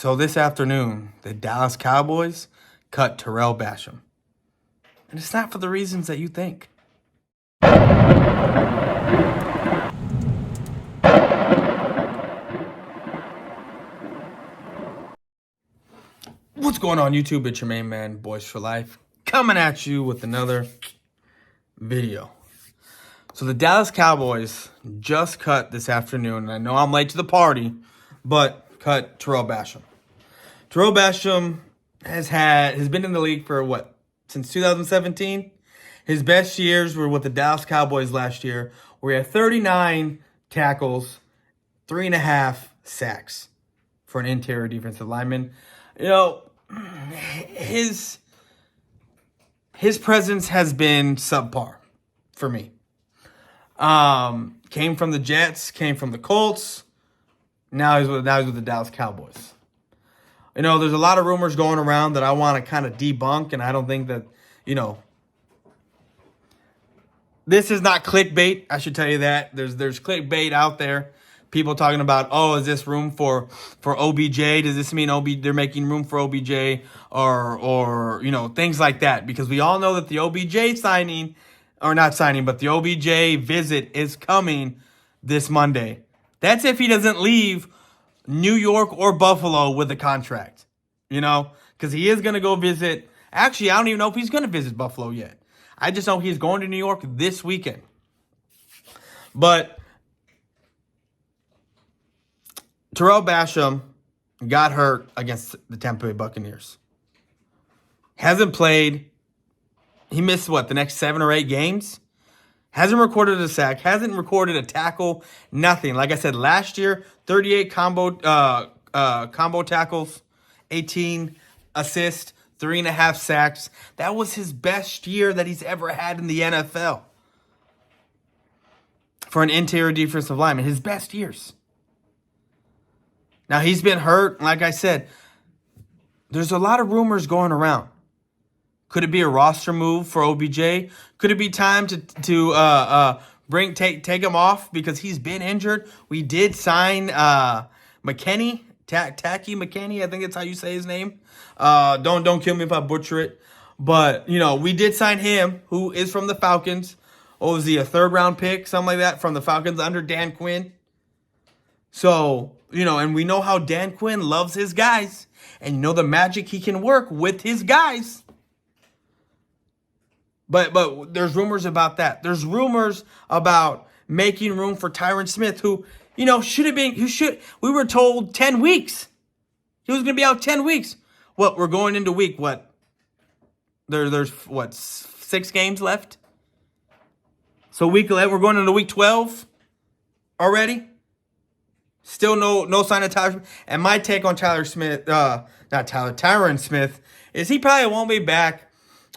So this afternoon, the Dallas Cowboys cut Terrell Basham. And it's not for the reasons that you think. What's going on, YouTube? It's your main man, Boys for Life, coming at you with another video. So the Dallas Cowboys just cut this afternoon, and I know I'm late to the party, but cut Terrell Basham. Terrell Basham has been in the league for since 2017. His best years were with the Dallas Cowboys last year, where he had 39 tackles, 3.5 sacks for an interior defensive lineman. You know, his presence has been subpar for me. Came from the Jets, came from the Colts. Now he's with the Dallas Cowboys. You know, there's a lot of rumors going around that I want to kind of debunk, and I don't think that, this is not clickbait. I should tell you that. There's clickbait out there. People talking about, oh, is this room for OBJ? Does this mean they're making room for OBJ or things like that? Because we all know that the OBJ signing, or not signing, but the OBJ visit is coming this Monday. That's if he doesn't leave New York or Buffalo with a contract, because he is going to go visit. Actually, I don't even know if he's going to visit Buffalo yet. I just know he's going to New York this weekend. But Terrell Basham got hurt against the Tampa Bay Buccaneers. Hasn't played. He missed, the next 7 or 8 games? Hasn't recorded a sack. Hasn't recorded a tackle. Nothing. Like I said, last year, 38 combo tackles, 18 assists, 3.5 sacks. That was his best year that he's ever had in the NFL. For an interior defensive lineman. His best years. Now, he's been hurt. Like I said, there's a lot of rumors going around. Could it be a roster move for OBJ? Could it be time to take him off because he's been injured? We did sign McKinney, Tacky McKinney. I think that's how you say his name. Don't kill me if I butcher it. But we did sign him, who is from the Falcons. Oh, was he a 3rd round pick, something like that, from the Falcons under Dan Quinn? So and we know how Dan Quinn loves his guys, and the magic he can work with his guys. But there's rumors about that. There's rumors about making room for Tyron Smith, who, should have been, we were told 10 weeks. He was going to be out 10 weeks. Well, we're going into week, There's 6 games left? So we're going into week 12 already? Still no sign of Tyler Smith. And my take on Tyron Smith, is he probably won't be back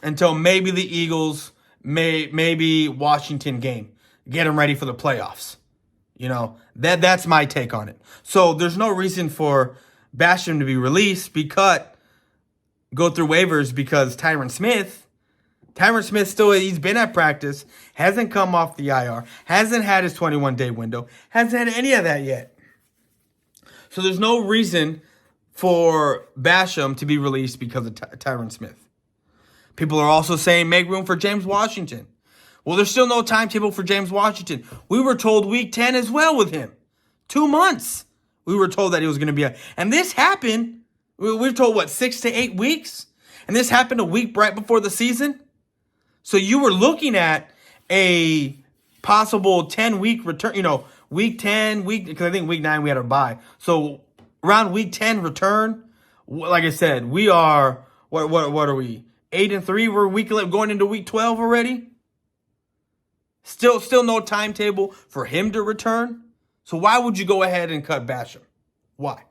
until maybe the Eagles, maybe Washington game. Get him ready for the playoffs. That's my take on it. So there's no reason for Basham to be released, go through waivers, because Tyron Smith still, he's been at practice, hasn't come off the IR, hasn't had his 21-day window, hasn't had any of that yet. So there's no reason for Basham to be released because of Tyron Smith. People are also saying make room for James Washington. Well, there's still no timetable for James Washington. We were told week 10 as well with him. 2 months. We were told that he was going to be out. And this happened, we were told, 6 to 8 weeks? And this happened a week right before the season? So you were looking at a possible 10-week return, week 10, because I think week 9 we had a bye. So around week 10 return, like I said, we are, what are we? 8-3, we're going into week 12 already. Still no timetable for him to return. So why would you go ahead and cut Basham? Why?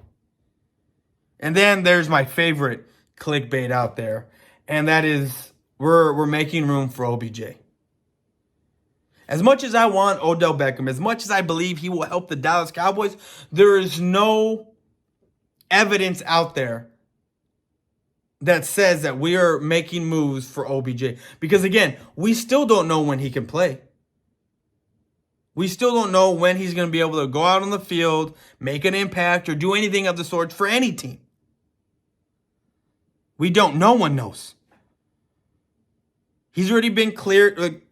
And then there's my favorite clickbait out there, and that is we're making room for OBJ. As much as I want Odell Beckham, as much as I believe he will help the Dallas Cowboys, there is no evidence out there that says that we are making moves for OBJ. Because, again, we still don't know when he can play. We still don't know when he's going to be able to go out on the field, make an impact, or do anything of the sort for any team. We don't. No one knows. He's already been cleared. Like,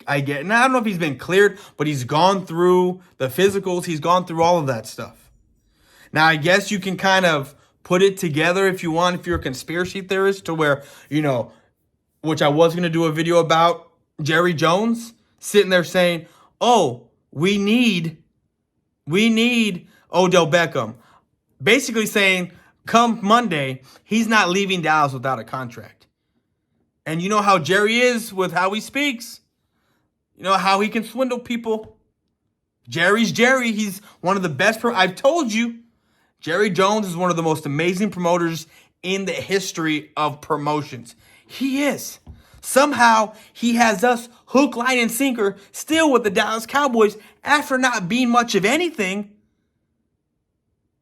I get, and I don't know if he's been cleared, but he's gone through the physicals. He's gone through all of that stuff. Now, I guess you can kind of put it together if you want, if you're a conspiracy theorist, to where, which I was going to do a video about Jerry Jones sitting there saying, oh, we need Odell Beckham. Basically saying, come Monday, he's not leaving Dallas without a contract. And you know how Jerry is with how he speaks. You know how he can swindle people. Jerry's Jerry. He's one of the best. I've told you, Jerry Jones is one of the most amazing promoters in the history of promotions. He is. Somehow, he has us hook, line, and sinker still with the Dallas Cowboys after not being much of anything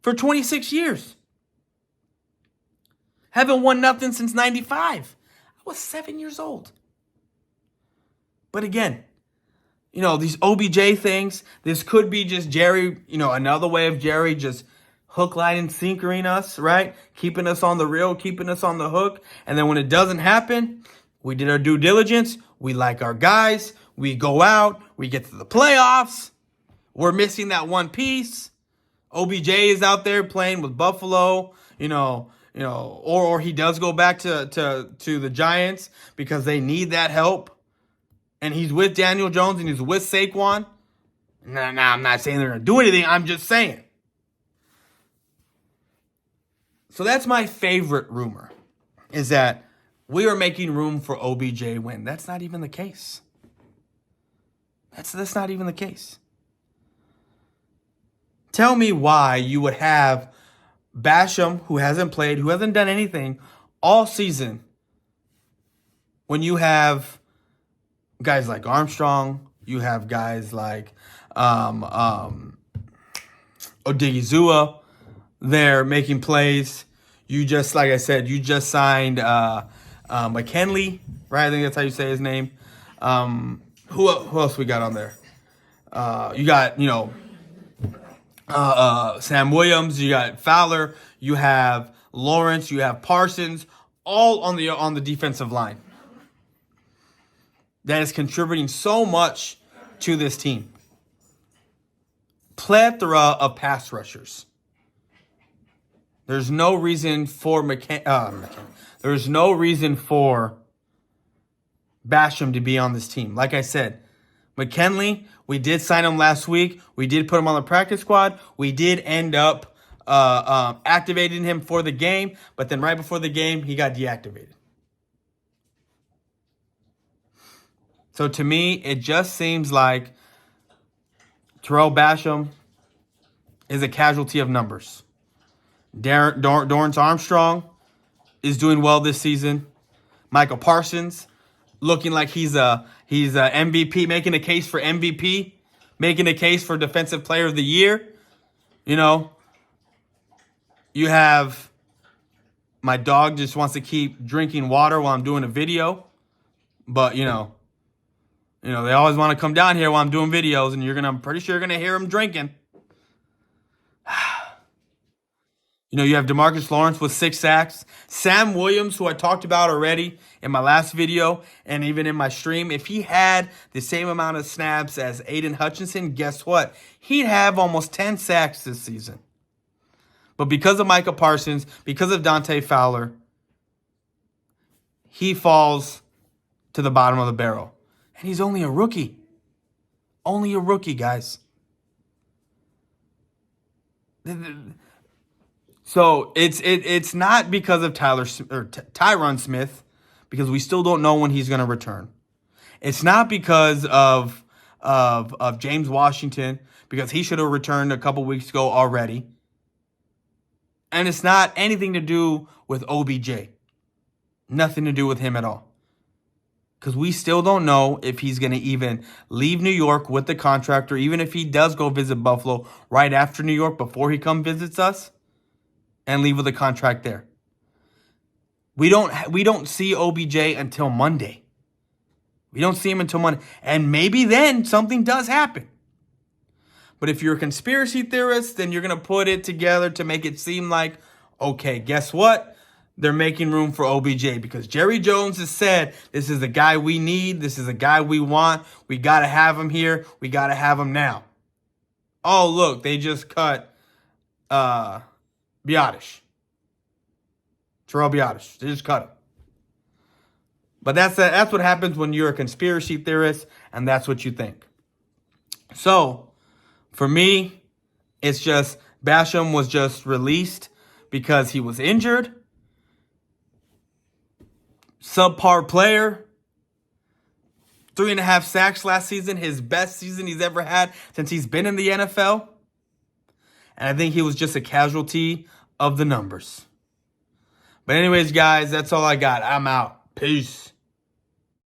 for 26 years. Haven't won nothing since 95. I was 7 years old. But again, these OBJ things, this could be just Jerry, another way of Jerry just hook, line, and sinkering us, right? Keeping us on the reel, keeping us on the hook. And then when it doesn't happen, we did our due diligence. We like our guys. We go out. We get to the playoffs. We're missing that one piece. OBJ is out there playing with Buffalo, or he does go back to the Giants because they need that help. And he's with Daniel Jones and he's with Saquon. Now, I'm not saying they're going to do anything. I'm just saying. So that's my favorite rumor, is that we are making room for OBJ win. That's not even the case. That's not even the case. Tell me why you would have Basham, who hasn't played, who hasn't done anything all season, when you have guys like Armstrong, you have guys like Odigizua there making plays. You just, like I said, you just signed McKinley, right? I think that's how you say his name. Who else we got on there? You got, Sam Williams, you got Fowler, you have Lawrence, you have Parsons, all on the defensive line. That is contributing so much to this team. Plethora of pass rushers. There's no reason for there's no reason for Basham to be on this team. Like I said, McKinley, we did sign him last week. We did put him on the practice squad. We did end up activating him for the game, but then right before the game, he got deactivated. So to me, it just seems like Terrell Basham is a casualty of numbers. Dorrance Armstrong is doing well this season. Michael Parsons looking like he's a MVP, making a case for MVP, making a case for Defensive Player of the Year. You have my dog just wants to keep drinking water while I'm doing a video, but they always want to come down here while I'm doing videos, and I'm pretty sure you're gonna hear him drinking. You have DeMarcus Lawrence with 6 sacks. Sam Williams, who I talked about already in my last video and even in my stream, if he had the same amount of snaps as Aiden Hutchinson, guess what? He'd have almost 10 sacks this season. But because of Micah Parsons, because of Dante Fowler, he falls to the bottom of the barrel. And he's only a rookie. Only a rookie, guys. So it's not because of Tyron Smith, because we still don't know when he's going to return. It's not because of James Washington, because he should have returned a couple weeks ago already. And it's not anything to do with OBJ. Nothing to do with him at all. Because we still don't know if he's going to even leave New York with the contract, or even if he does go visit Buffalo right after New York before he visits us and leave with a contract there. We don't see OBJ until Monday. We don't see him until Monday. And maybe then something does happen. But if you're a conspiracy theorist, then you're going to put it together to make it seem like, okay, guess what? they're making room for OBJ because Jerry Jones has said, this is the guy we need. This is the guy we want. We got to have him here. We got to have him now. Oh, look, they just cut Biotish. Terrell Biotish. They just cut him. But that's what happens when you're a conspiracy theorist, and that's what you think. So, for me, it's just Basham was just released because he was injured. Subpar player. 3.5 sacks last season. His best season he's ever had since he's been in the NFL. And I think he was just a casualty of the numbers. But anyways, guys, that's all I got. I'm out. Peace.